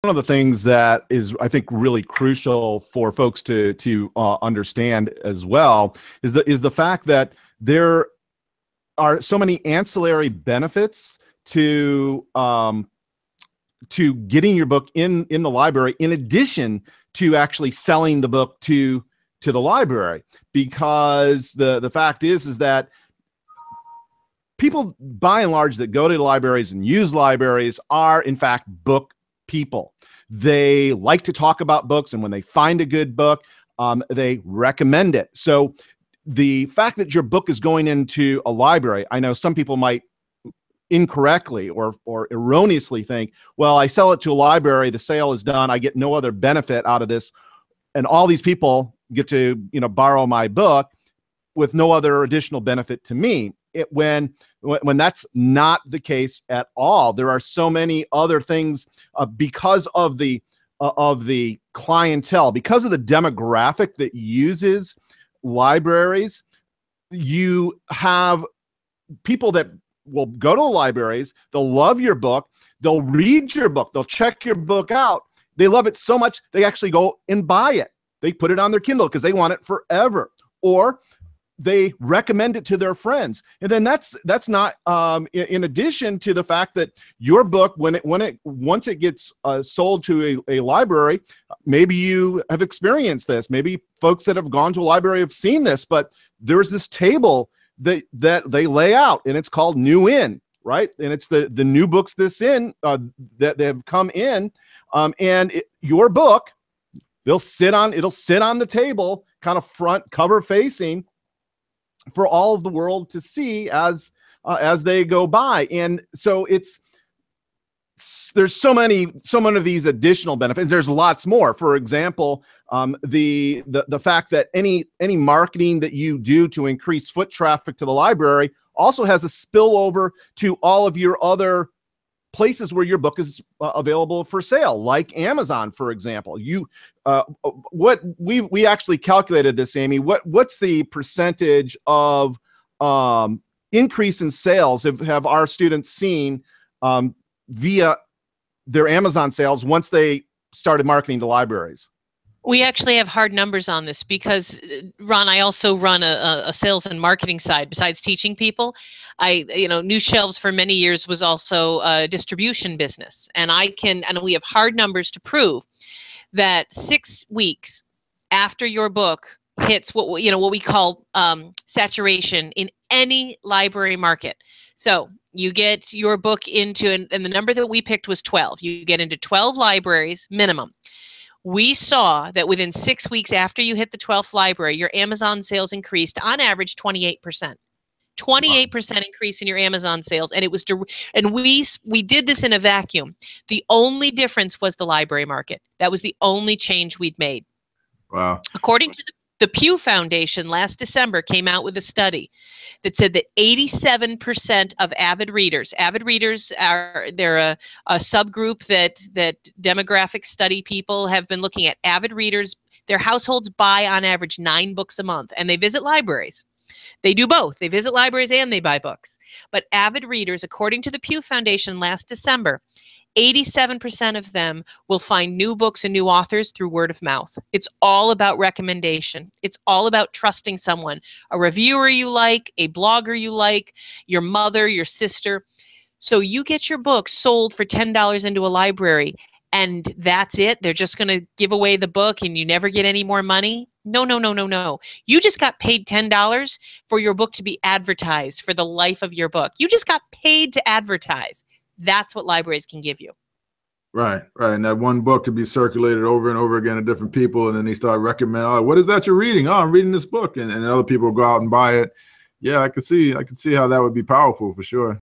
One of the things that is, I think, really crucial for folks to understand as well is the fact that there are so many ancillary benefits to getting your book in the library, in addition to actually selling the book to the library. Because the fact is that people, by and large, that go to libraries and use libraries are, in fact, book people. They like to talk about books, and when they find a good book, they recommend it. So the fact that your book is going into a library, I know some people might incorrectly or erroneously think, well, I sell it to a library, the sale is done, I get no other benefit out of this, and all these people get to borrow my book with no other additional benefit to me. When that's not the case at all. There are so many other things because of the clientele, because of the demographic that uses libraries. You have people that will go to the libraries, they'll love your book, they'll read your book, they'll check your book out. They love it so much, they actually go and buy it. They put it on their Kindle because they want it forever. Or they recommend it to their friends. And then that's not in addition to the fact that your book, once it gets sold to a library, maybe you have experienced this, maybe folks that have gone to a library have seen this, but there's this table that they lay out, and it's called New In, right? And it's the new books that have come in, and your book, it'll sit on the table, kind of front cover facing, for all of the world to see as they go by. And so there's so many of these additional benefits. There's lots more. For example, the fact that any marketing that you do to increase foot traffic to the library also has a spillover to all of your other places where your book is available for sale, like Amazon, for example. We actually calculated this, Amy. What's the percentage of increase in sales have our students seen via their Amazon sales once they started marketing to libraries? We actually have hard numbers on this because, Ron, I also run a sales and marketing side besides teaching people. New Shelves for many years was also a distribution business. And we have hard numbers to prove that 6 weeks after your book hits what we call saturation in any library market. So you get your book into, and the number that we picked was 12. You get into 12 libraries minimum. We saw that within 6 weeks after you hit the 12th library, your Amazon sales increased on average 28%. 28% increase in your Amazon sales, and we did this in a vacuum. The only difference was the library market. That was the only change we'd made. Wow. According to the Pew Foundation last December came out with a study that said that 87% of avid readers they're a subgroup that demographic study people have been looking at. Avid readers, their households buy on average 9 books a month, and they visit libraries. They do both. They visit libraries and they buy books. But avid readers, according to the Pew Foundation last December, 87% of them will find new books and new authors through word of mouth. It's all about recommendation. It's all about trusting someone, a reviewer you like, a blogger you like, your mother, your sister. So you get your book sold for $10 into a library, and that's it. They're just going to give away the book and you never get any more money. No. You just got paid $10 for your book to be advertised for the life of your book. You just got paid to advertise. That's what libraries can give you. Right. And that one book could be circulated over and over again to different people, and then they start recommending, oh, what is that you're reading? Oh, I'm reading this book, and other people go out and buy it. Yeah, I could see how that would be powerful for sure.